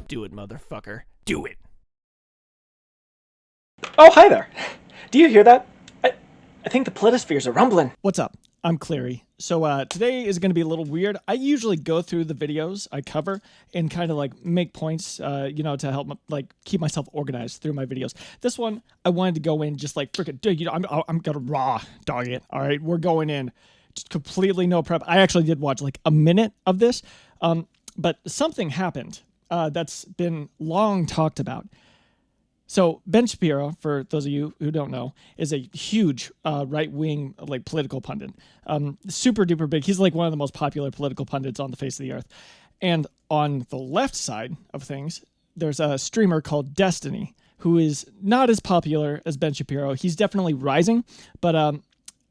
Do it, motherfucker. Do it. Oh, hi there. Do you hear that? I think the politospheres are rumbling. What's up? I'm Cleary. So today is going to be a little weird. I usually go through the videos I cover and kind of like make points, to help like keep myself organized through my videos. This one, I wanted to go in just like freaking, dude, I'm gonna raw dog it. All right, we're going in just completely no prep. I actually did watch like a minute of this, but something happened that's been long talked about. So Ben Shapiro, for those of you who don't know, is a huge right-wing like political pundit, super duper big. He's like one of the most popular political pundits on the face of the earth. And on the left side of things, there's a streamer called Destiny, who is not as popular as Ben Shapiro. He's definitely rising, but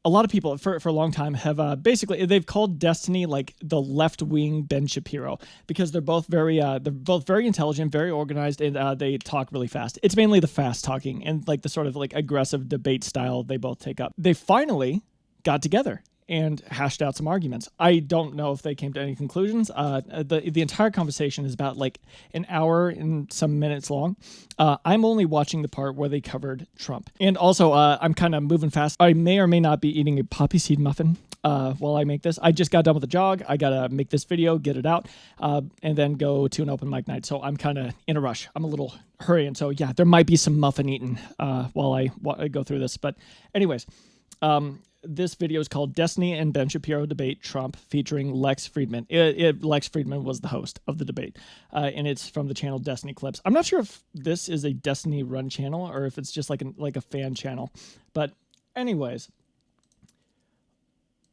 a lot of people for a long time have basically they've called Destiny like the left-wing Ben Shapiro because they're both very intelligent, very organized, and they talk really fast. It's mainly the fast talking and like the sort of like aggressive debate style they both take up. They finally got together and hashed out some arguments. I don't know if they came to any conclusions. The entire conversation is about like an hour and some minutes long. I'm only watching the part where they covered Trump. And also, I'm kind of moving fast. I may or may not be eating a poppy seed muffin while I make this. I just got done with the jog. I got to make this video, get it out, and then go to an open mic night. So I'm kind of in a rush. I'm a little hurrying. So yeah, there might be some muffin eating while I go through this. But anyways, this video is called Destiny and Ben Shapiro Debate Trump, featuring Lex Friedman. Lex Friedman was the host of the debate, and it's from the channel Destiny Clips. I'm not sure if this is a Destiny run channel or if it's just like a fan channel. But anyways,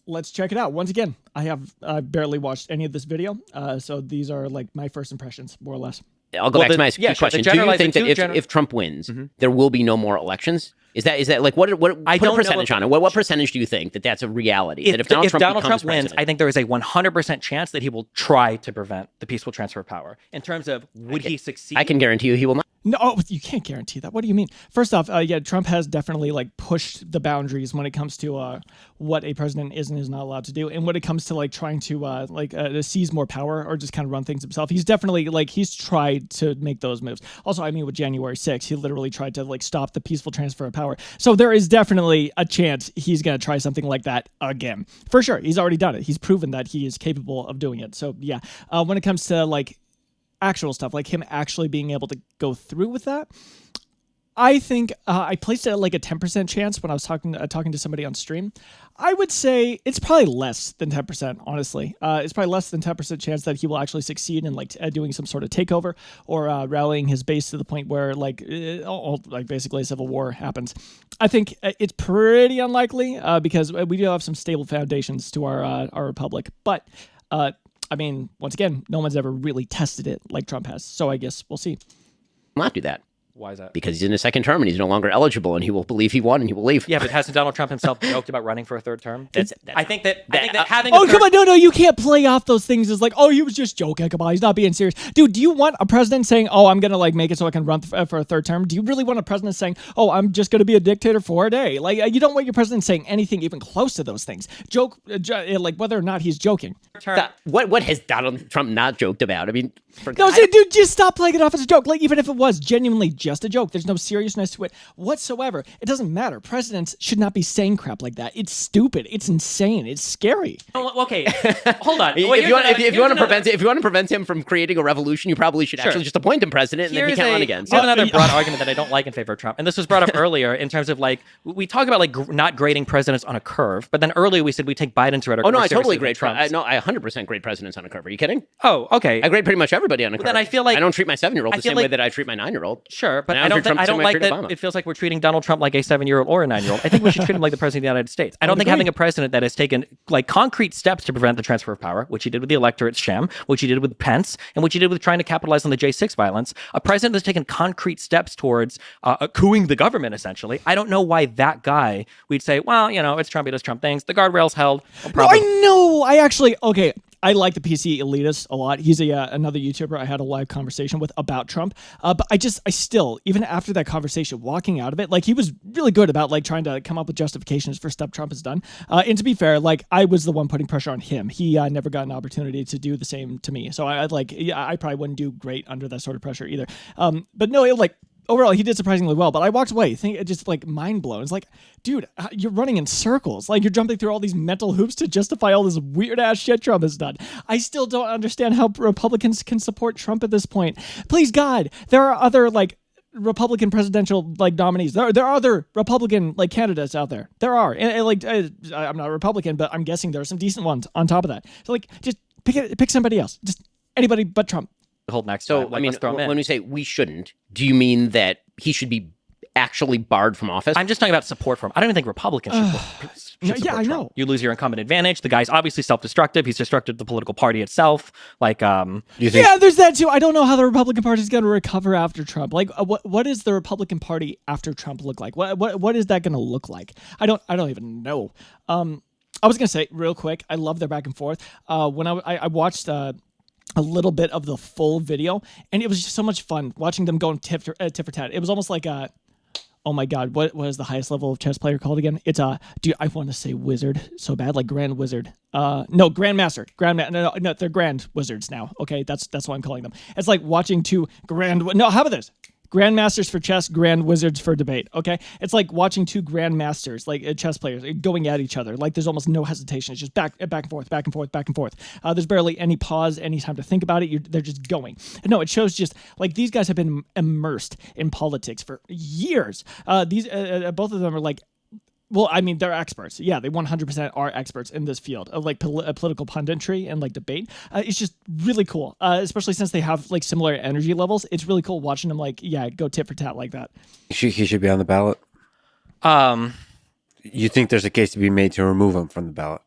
let's check it out. Once again, I barely watched any of this video, so these are like my first impressions, more or less. I'll go back to my question. Do you think that if Trump wins, there will be no more elections? Is that like what put a percentage on it? What percentage do you think that's a reality? If Donald Trump wins, I think there is a 100% chance that he will try to prevent the peaceful transfer of power. In terms of would he succeed? I can guarantee you he will not. No, you can't guarantee that. What do you mean? First off, Trump has definitely like pushed the boundaries when it comes to what a president is and is not allowed to do, and when it comes to like trying to seize more power or just kind of run things himself. He's definitely he's tried to make those moves. Also, I mean, with January 6th, he literally tried to like stop the peaceful transfer of power. So there is definitely a chance he's gonna try something like that again. For sure, he's already done it. He's proven that he is capable of doing it. So yeah, when it comes to like actual stuff, like him actually being able to go through with that, I think I placed it at like a 10% chance when I was talking to somebody on stream. I would say it's probably less than 10%, honestly. It's probably less than 10% chance that he will actually succeed in like doing some sort of takeover or rallying his base to the point where like basically a civil war happens. I think it's pretty unlikely because we do have some stable foundations to our republic. But I mean, once again, no one's ever really tested it like Trump has. So I guess we'll see. Not do that. Why is that? Because he's in his second term and he's no longer eligible, and he will believe he won and he will leave. Yeah, but hasn't Donald Trump himself joked about running for a third term? I think that having come on, no, you can't play off those things as like, oh, he was just joking. Come on, he's not being serious. Dude, do you want a president saying, oh, I'm going to like make it so I can run for a third term? Do you really want a president saying, oh, I'm just going to be a dictator for a day? Like, you don't want your president saying anything even close to those things. Like whether or not he's joking. What has Donald Trump not joked about? I mean, dude, just stop playing it off as a joke. Like, even if it was genuinely just a joke, there's no seriousness to it whatsoever. It doesn't matter. Presidents should not be saying crap like that. It's stupid. It's insane. It's scary. Oh, okay, hold on. If you want to prevent him from creating a revolution, you probably should actually just appoint him president, and then he can't run again. Here's another broad argument that I don't like in favor of Trump, and this was brought up earlier in terms of like we talk about like not grading presidents on a curve, but then earlier we said we take Biden's rhetoric. Oh no, I totally grade Trump. I 100% grade presidents on a curve. Are you kidding? Oh, okay. I grade pretty much everybody on a curve. Then I feel like I don't treat my 7-year-old the same way that I treat my 9-year-old. Sure, but I don't like that. Obama. It feels like we're treating Donald Trump like a 7-year-old or a 9-year-old. I think we should treat him like the president of the United States. I don't think having a president that has taken like concrete steps to prevent the transfer of power, which he did with the electorate's sham, which he did with Pence, and which he did with trying to capitalize on the J6 violence, a president that's taken concrete steps towards cooing the government, essentially. I don't know why that guy, we'd say, well, it's Trump, he does Trump things. The guardrails held. No, I know. I like the PC elitist a lot. He's another YouTuber I had a live conversation with about Trump. But I still, even after that conversation, walking out of it, like he was really good about like trying to come up with justifications for stuff Trump has done. And to be fair, like I was the one putting pressure on him. He never got an opportunity to do the same to me. So I probably wouldn't do great under that sort of pressure either. But no, overall, he did surprisingly well, but I walked away just like mind blown. It's like, dude, you're running in circles. Like you're jumping through all these mental hoops to justify all this weird ass shit Trump has done. I still don't understand how Republicans can support Trump at this point. Please God, there are other like Republican presidential like nominees. There are other Republican like candidates out there. There are, and I'm not a Republican, but I'm guessing there are some decent ones on top of that. So like, just pick somebody else. Just anybody but Trump. Hold next. So, I mean, when we say we shouldn't, do you mean that he should be actually barred from office? I'm just talking about support for him. I don't even think Republicans should support Trump. I know. You lose your incumbent advantage. The guy's obviously self-destructive. He's destructive the political party itself. Like, you think? Yeah, there's that too. I don't know how the Republican Party is going to recover after Trump. Like, what is the Republican Party after Trump look like? What is that going to look like? I don't even know. I was going to say real quick, I love their back and forth. When I watched a little bit of the full video, and it was just so much fun watching them go tit for tat. It was almost like oh my God, what is the highest level of chess player called again? It's dude, I want to say wizard so bad, like grand wizard. No, grandmaster. No, they're grand wizards now. Okay, that's what I'm calling them. It's like watching two no, how about this? Grandmasters for chess, grand wizards for debate. Okay, it's like watching two grandmasters, like chess players, going at each other. Like there's almost no hesitation. It's just back and forth, back and forth, back and forth. There's barely any pause, any time to think about it. They're just going. And no, it shows just like these guys have been immersed in politics for years. These both of them are like. Well, I mean, they're experts. Yeah, they 100% are experts in this field of like political punditry and like debate. It's just really cool, especially since they have like similar energy levels. It's really cool watching them like, go tit for tat like that. He should be on the ballot. You think there's a case to be made to remove him from the ballot?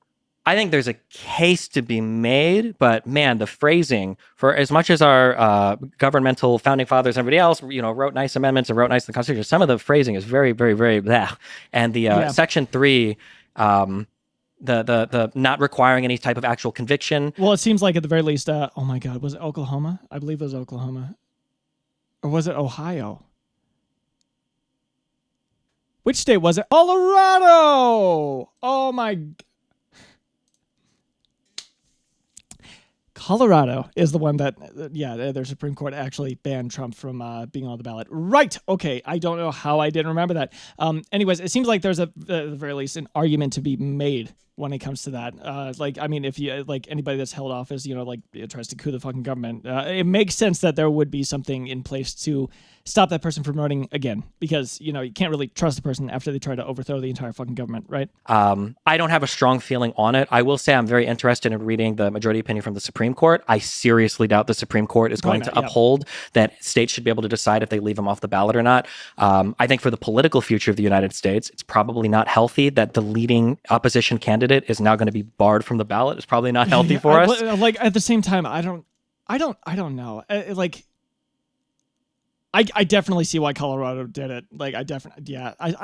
I think there's a case to be made, but man, the phrasing, for as much as our governmental founding fathers and everybody else, wrote nice amendments and wrote nice in the Constitution, some of the phrasing is very, very, very bleh. And the Section 3, the not requiring any type of actual conviction. Well, it seems like at the very least, oh my God, was it Oklahoma? I believe it was Oklahoma. Or was it Ohio? Which state was it? Colorado! Oh my... Colorado is the one that, their Supreme Court actually banned Trump from being on the ballot. Right. Okay. I don't know how I didn't remember that. Anyways, it seems like there's at the very least an argument to be made when it comes to that. If you anybody that's held office, tries to coup the fucking government, it makes sense that there would be something in place to stop that person from running again, because you can't really trust a person after they try to overthrow the entire fucking government, right? I don't have a strong feeling on it. I will say I'm very interested in reading the majority opinion from the Supreme Court. I seriously doubt the Supreme Court is going to uphold that states should be able to decide if they leave them off the ballot or not. I think for the political future of the United States, it's probably not healthy that the leading opposition candidate is now going to be barred from the ballot. It's probably not healthy for us. Like at the same time, I don't know. I definitely see why Colorado did it. Like, I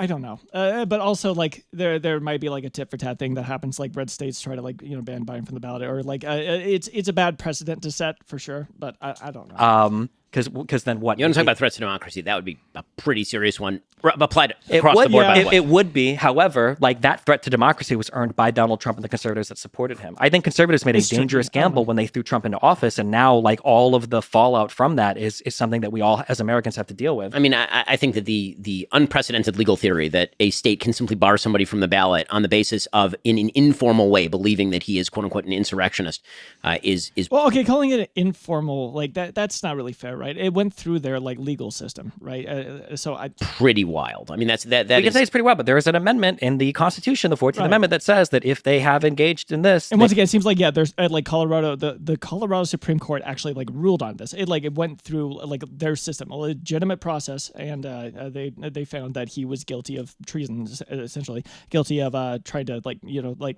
don't know. But also, like, there might be like a tit for tat thing that happens. Like, red states try to ban Biden from the ballot, or like it's a bad precedent to set for sure. But I don't know. Because then what? You want to talk about threats to democracy? That would be a pretty serious one applied across the board. It would be. However, like that threat to democracy was earned by Donald Trump and the conservatives that supported him. I think conservatives made a dangerous gamble when they threw Trump into office, and now like all of the fallout from that is something that we all as Americans have to deal with. I mean, I think that the unprecedented legal theory that a state can simply bar somebody from the ballot on the basis of in an informal way believing that he is quote unquote an insurrectionist is well, okay, calling it an informal like that's not really fair, right? It went through their like legal system, right? Pretty wild. I mean, that we can say it's pretty wild, but there is an amendment in the Constitution, the 14th Amendment, that says that if they have engaged in this, and once again, it seems like there's like Colorado, the Colorado Supreme Court actually like ruled on this. It went through like their system, a legitimate process, and they found that he was guilty of treason, essentially guilty of trying to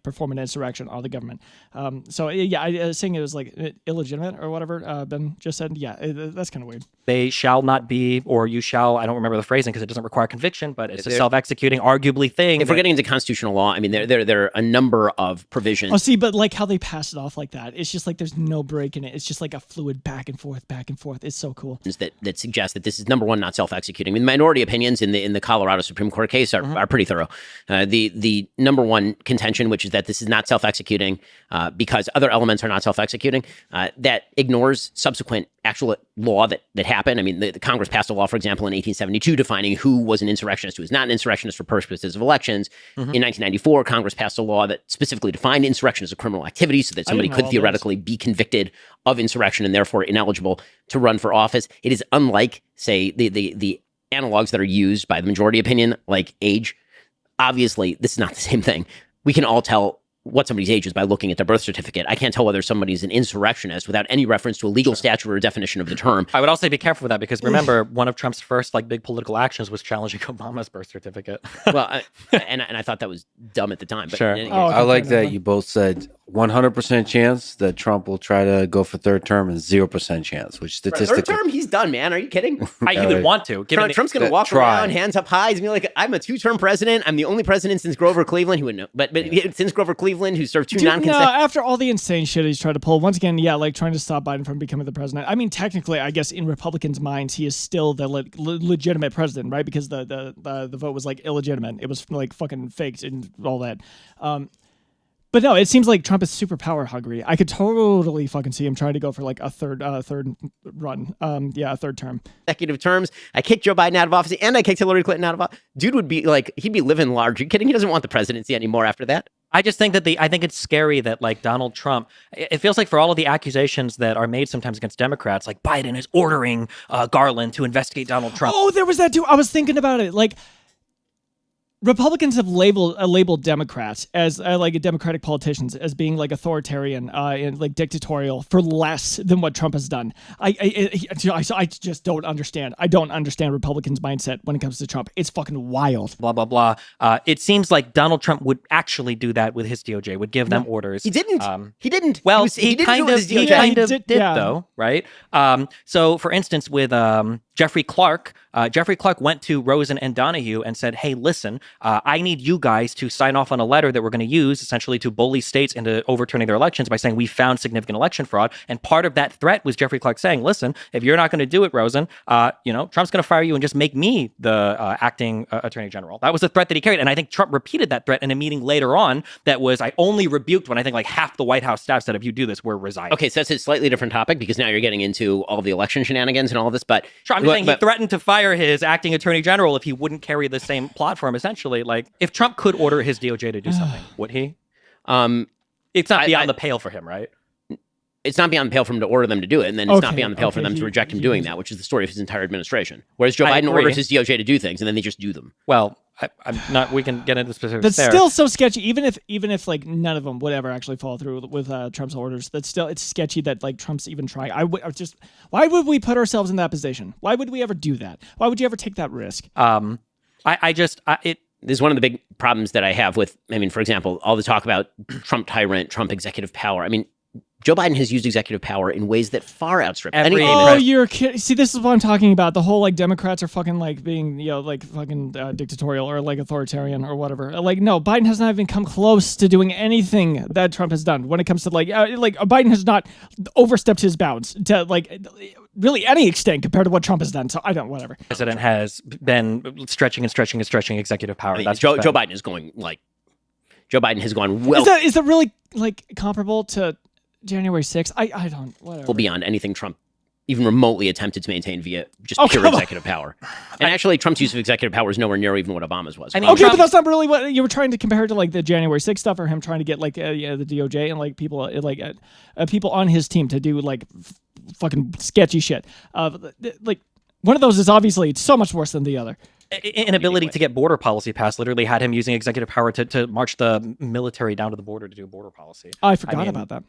perform an insurrection on the government. I was saying it was like illegitimate or whatever Ben just said. Yeah, that's That's kind of weird. They shall not be, or you shall, I don't remember the phrasing because it doesn't require conviction, but it's a self-executing, arguably thing. If we're getting into constitutional law, I mean, there are a number of provisions. Oh, see, but like how they pass it off like that, it's just like there's no break in it. It's just like a fluid back and forth, back and forth. It's so cool. That suggest that this is, number one, not self-executing. I mean, minority opinions in the Colorado Supreme Court case are pretty thorough. The number one contention, which is that this is not self-executing because other elements are not self-executing, that ignores subsequent actual law that happened. I mean, the Congress passed a law, for example, in 1872 defining who was an insurrectionist, who was not an insurrectionist for purposes of elections. In 1994, Congress passed a law that specifically defined insurrection as a criminal activity so that somebody could theoretically be convicted of insurrection and therefore ineligible to run for office. It is unlike, say, the analogs that are used by the majority opinion, like age. Obviously, this is not the same thing. We can all tell what somebody's age is by looking at their birth certificate. I can't tell whether somebody's an insurrectionist without any reference to a legal statute or a definition of the term. I would also be careful with that because remember, one of Trump's first big political actions was challenging Obama's birth certificate. Well, and I thought that was dumb at the time. But sure. I like that you both said 100% chance that Trump will try to go for third term and 0% chance, which statistically... Third term? He's done, man. Are you kidding? He would want to. Trump's going to walk around, hands up high. He's going to be like, I'm a two-term president. I'm the only president since Grover Cleveland. He wouldn't know. But since Grover Cleveland, who served two non-consecutive... No, after all the insane shit he's tried to pull, once again, like trying to stop Biden from becoming the president. I mean, technically, I guess in Republicans' minds, he is still the legitimate president, right? Because the vote was illegitimate. It was fucking faked and all that. But no, it seems like Trump is super power hungry. I could totally fucking see him trying to go for a third run. A third term. Consecutive terms. I kicked Joe Biden out of office and I kicked Hillary Clinton out of office. Dude would be he'd be living large. Are you kidding? He doesn't want the presidency anymore after that. I just think that I think it's scary that Donald Trump, it feels like for all of the accusations that are made sometimes against Democrats, Biden is ordering Garland to investigate Donald Trump. Oh, there was that too. I was thinking about it. Republicans have labeled Democrats as Democratic politicians as being authoritarian and dictatorial for less than what Trump has done. I just don't understand. I don't understand Republicans' mindset when it comes to Trump. It's fucking wild. Blah blah blah. It seems like Donald Trump would actually do that with his DOJ. Would give them orders. He didn't. He didn't. Well, he kind of did though, right? So for instance, with Jeffrey Clark. Jeffrey Clark went to Rosen and Donahue and said, hey, listen, I need you guys to sign off on a letter that we're going to use essentially to bully states into overturning their elections by saying we found significant election fraud. And part of that threat was Jeffrey Clark saying, listen, if you're not going to do it, Rosen, Trump's going to fire you and just make me the acting attorney general. That was the threat that he carried. And I think Trump repeated that threat in a meeting later on that was, I only rebuked when I think half the White House staff said, if you do this, we're resigning. Okay, so that's a slightly different topic because now you're getting into all the election shenanigans and all of this. But sure, I'm just saying he threatened to fire his acting attorney general if he wouldn't carry the same platform, essentially. If Trump could order his DOJ to do something, would he? It's not beyond the pale for him, right? It's not beyond the pale for him to order them to do it, and then it's not beyond the pale for them to reject him doing that, which is the story of his entire administration. Whereas Joe Biden orders his DOJ to do things, and then they just do them. Well, I'm not. We can get into specifics. That's there. still so sketchy. Even if none of them would ever actually follow through with Trump's orders, it's sketchy that Trump's even trying. Why would we put ourselves in that position? Why would we ever do that? Why would you ever take that risk? This is one of the big problems that I have with. I mean, for example, all the talk about Trump tyrant, Trump executive power. I mean, Joe Biden has used executive power in ways that far outstrip any. Oh, you're kidding! See, this is what I'm talking about. The whole Democrats are fucking being fucking dictatorial or authoritarian or whatever. No, Biden has not even come close to doing anything that Trump has done when it comes to Biden has not overstepped his bounds to really any extent compared to what Trump has done. So I don't whatever. The president has been stretching executive power. I mean, that's Joe Biden is going Joe Biden has gone well. Is that really comparable to January 6th? I don't, whatever. Well, beyond anything Trump even remotely attempted to maintain via just pure executive power. And actually, Trump's use of executive power is nowhere near even what Obama's was. I mean, but that's not really what you were trying to compare to the January 6th stuff, or him trying to get the DOJ and people people on his team to do fucking sketchy shit. One of those is obviously so much worse than the other. Inability to get border policy passed literally had him using executive power to march the military down to the border to do border policy. I forgot about that.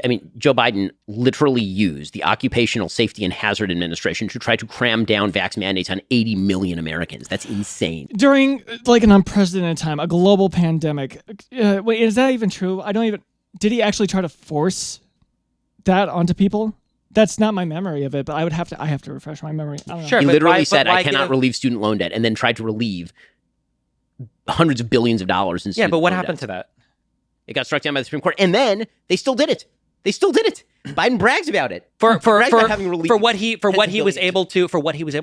I mean, Joe Biden literally used the Occupational Safety and Hazard Administration to try to cram down vax mandates on 80 million Americans. That's insane. During an unprecedented time, a global pandemic. Wait, is that even true? Did he actually try to force that onto people? That's not my memory of it, but I have to refresh my memory. I don't know. Sure, He but literally why- said, but why "I cannot give- relieve student loan debt," and then tried to relieve hundreds of billions of dollars in Yeah, student but what loan happened debts. to that? It got struck down by the Supreme Court, and then they still did it. They still did it. Biden brags about it. Brags about having relieved for what he tens of was billions. able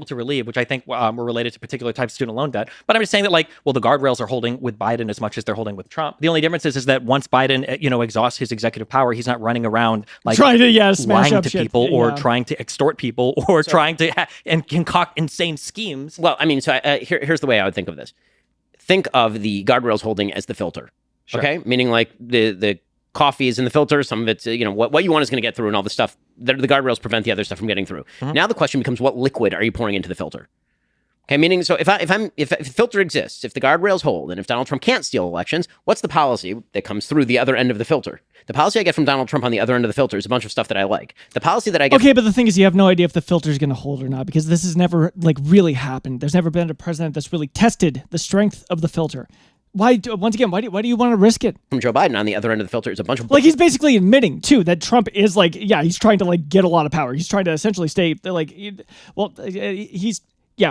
to relieve, which I think were related to particular types of student loan debt. But I'm just saying that the guardrails are holding with Biden as much as they're holding with Trump. The only difference is that once Biden exhausts his executive power, he's not running around trying to smash lying up to shit. people or trying to extort people or trying to and concoct insane schemes. Well, I mean, so here's the way I would think of this. Think of the guardrails holding as the filter. Sure. Okay, meaning like the coffee is in the filter. Some of it's, what you want is going to get through, and all the stuff. The guardrails prevent the other stuff from getting through. Mm-hmm. Now the question becomes, what liquid are you pouring into the filter? Okay, meaning, so if the filter exists, if the guardrails hold, and if Donald Trump can't steal elections, what's the policy that comes through the other end of the filter? The policy I get from Donald Trump on the other end of the filter is a bunch of stuff that I like. The policy that I get. Okay, but the thing is, you have no idea if the filter is going to hold or not, because this has never really happened. There's never been a president that's really tested the strength of the filter. Why do you want to risk it? From Joe Biden on the other end of the filter is a bunch of He's basically admitting too that Trump is he's trying to get a lot of power. He's trying to essentially stay he's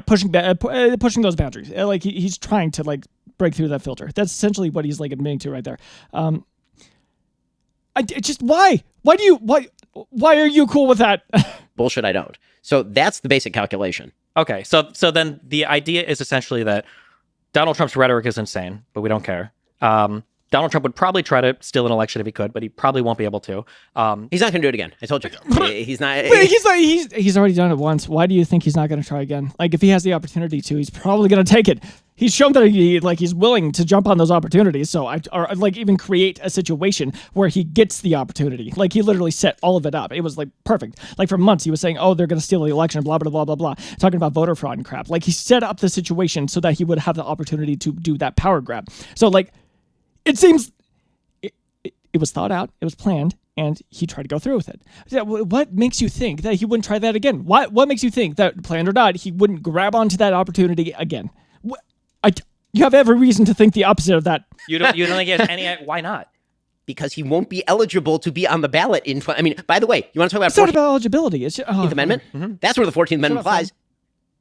pushing those boundaries. He's trying to break through that filter. That's essentially what he's admitting to right there. Why are you cool with that? bullshit. I don't. So that's the basic calculation. Okay, so then the idea is essentially that Donald Trump's rhetoric is insane, but we don't care. Donald Trump would probably try to steal an election if he could, but he probably won't be able to. He's not going to do it again. I told you. He's not. He's already done it once. Why do you think he's not going to try again? If he has the opportunity to, he's probably going to take it. He's shown that he's willing to jump on those opportunities. So even create a situation where he gets the opportunity. He literally set all of it up. It was perfect. For months he was saying, "Oh, they're going to steal the election," blah blah blah blah blah, talking about voter fraud and crap. He set up the situation so that he would have the opportunity to do that power grab. So it seems it was thought out, it was planned, and he tried to go through with it. What makes you think that he wouldn't try that again? What makes you think that, planned or not, he wouldn't grab onto that opportunity again? You have every reason to think the opposite of that. You don't think he has any? Why not? Because he won't be eligible to be on the ballot in. By the way, you want to talk about It's not about eligibility. It's 14th Amendment? Mm-hmm. That's where the 14th Amendment applies.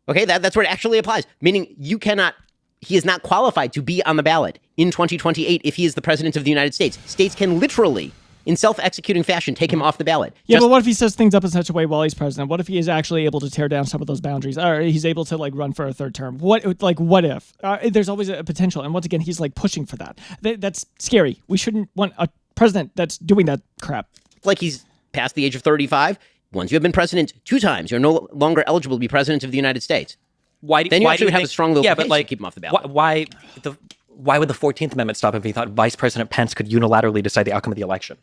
Okay, that's where it actually applies. Meaning you cannot. He is not qualified to be on the ballot in 2028 if he is the president of the United States. States can literally, in self-executing fashion, take him off the ballot. Yeah, but what if he sets things up in such a way while he's president? What if he is actually able to tear down some of those boundaries, or he's able to run for a third term? What if? There's always a potential, and once again, he's pushing for that. That's scary. We shouldn't want a president that's doing that crap. He's past the age of 35. Once you have been president 2 times, you're no longer eligible to be president of the United States. Then you actually have a strong little case to keep him off the ballot. Why would the 14th Amendment stop him if he thought Vice President Pence could unilaterally decide the outcome of the election?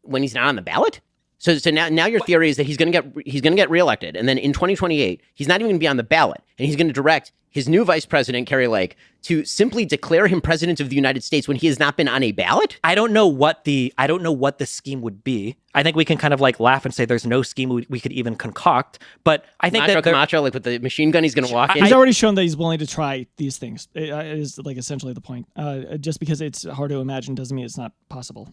When he's not on the ballot? So now your theory is that he's going to get reelected, and then in 2028 he's not even going to be on the ballot, and he's going to direct his new vice president, Kerry Lake, to simply declare him president of the United States when he has not been on a ballot? I don't know what the scheme would be. I think we can kind of laugh and say there's no scheme we could even concoct, but I think Camacho, with the machine gun, he's going to walk in. He's already shown that he's willing to try these things. It is essentially the point. Just because it's hard to imagine doesn't mean it's not possible.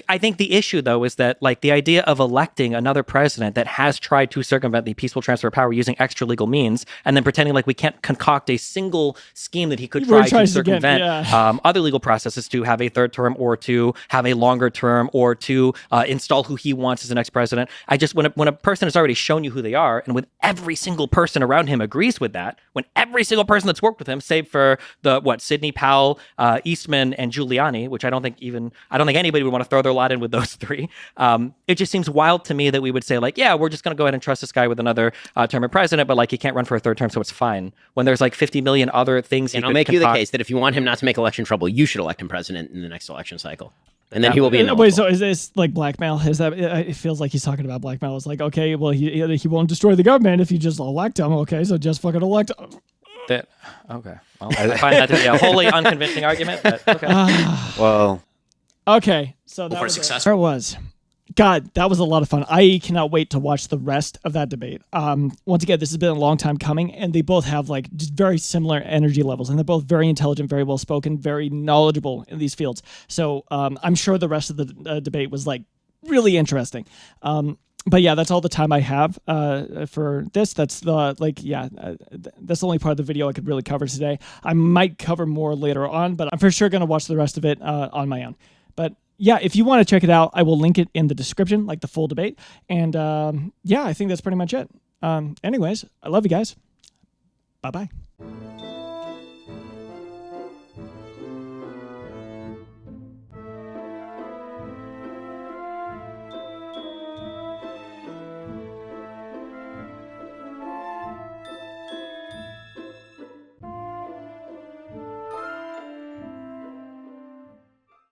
I think the issue though is that the idea of electing another president that has tried to circumvent the peaceful transfer of power using extra legal means, and then pretending we can't concoct a single scheme that he could try to circumvent other legal processes to have a third term or to have a longer term or to install who he wants as the next president. When a person has already shown you who they are, and when every single person around him agrees with that, when every single person that's worked with him, save for Sidney Powell, Eastman, and Giuliani, which I don't think anybody would want to throw their lot in with those 3. It just seems wild to me that we would say we're just going to go ahead and trust this guy with another term of president, but he can't run for a third term, so it's fine. When there's 50 million other things. And I'll make you the case that if you want him not to make election trouble, you should elect him president in the next election cycle. And then he will be ineligible. Wait, so is this blackmail? Is that? It feels like he's talking about blackmail. It's okay, well, he won't destroy the government if you just elect him. Okay, so just fucking elect him. Okay. Well, I find that to be a wholly unconvincing argument. But okay. Well. Okay, so that was. God, that was a lot of fun. I cannot wait to watch the rest of that debate. Once again, this has been a long time coming, and they both have just very similar energy levels, and they're both very intelligent, very well spoken, very knowledgeable in these fields. So I'm sure the rest of the debate was really interesting. But yeah, that's all the time I have for this. That's the that's the only part of the video I could really cover today. I might cover more later on, but I'm for sure going to watch the rest of it on my own. But yeah, if you want to check it out, I will link it in the description, like the full debate. And yeah, I think that's pretty much it. Anyways, I love you guys. Bye-bye.